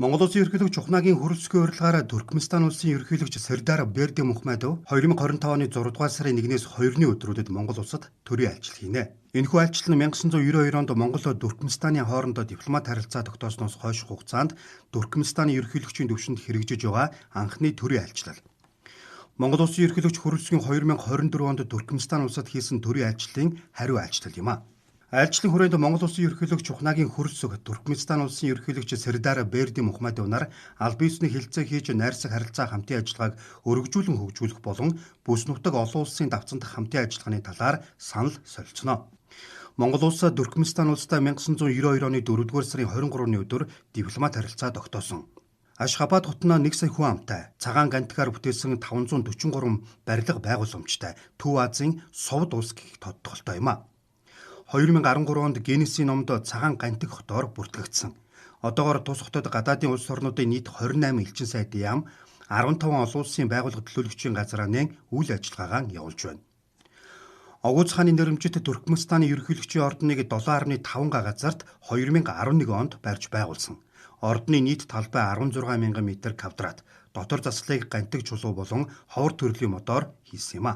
Монгол Улсын ерөнхийлөгч Чухнагийн хөрөлцгийн урилгаараа Туркменстан улсын ерөнхийлөгч Сардар Бердимухмедов 2025 оны 6 дугаар сарын 1-ээс 2-ны өдрүүдэд Монгол улсад төрийн айлчлал хийнэ. Энэхүү айлчлал нь 1992 онд Монголоо Туркменстаны хоорондоо дипломат харилцаа тогтоосноос хойш хугацаанд Туркменстаны ерөнхийлөгчийн төвшөнд хэрэгжиж байгаа анхны төрийн айлчлал. Монгол Улсын ерөнхийлөгч хөрөлцгийн 2024 онд Туркменстан улсад хийсэн төрийн айлчлалын хариу айлчлал юм а. Айлчлалын хүрээнд Монгол Улсын ерөнхийлөгч Чухнагийн хөрөлцөг Туркменстан улсын ерөнхийлөгч Сардар Бердимухмедов нар аль биесний хилцээ хийж найрсаг харилцаа хамтын ажиллагааг өргөжүүлэн хөгжүүлэх болон бүс нутаг олон улсын давцан дах хамтын ажиллагааны талаар санал солилцоно. Монгол улс Туркменстан улстай 1992 оны 4-р сарын 23-ны өдөр дипломат харилцаа тогтоосон. Ашхабад хотноо 1 сая хүн амтай, цагаан гантгаар бүтээсэн 543 барилга байгууламжтай Төв Азийн Совд улс гэх тодтголтой юм а. 2013 онд Гиннесийн номд цагаан гантик хотоор бүртгэгдсэн. Одоогоор тус хотод гадаадын улс орнуудын нийт 28 элчин сайдын яам 15 олон улсын байгууллага төлөөлөгчийн газрааны үйл ажиллагаагаа явуулж байна. Огууз хааны нэрэмжит Туркменстаны ерөнхийлөгчийн ордныг 7.5 га газарт 2011 онд барьж байгуулсан. Ордны нийт талбай 16,000 м квадрат, дотор заслыг гантик чулуу болон ховор төрлийн мотоор хийсэн юм а.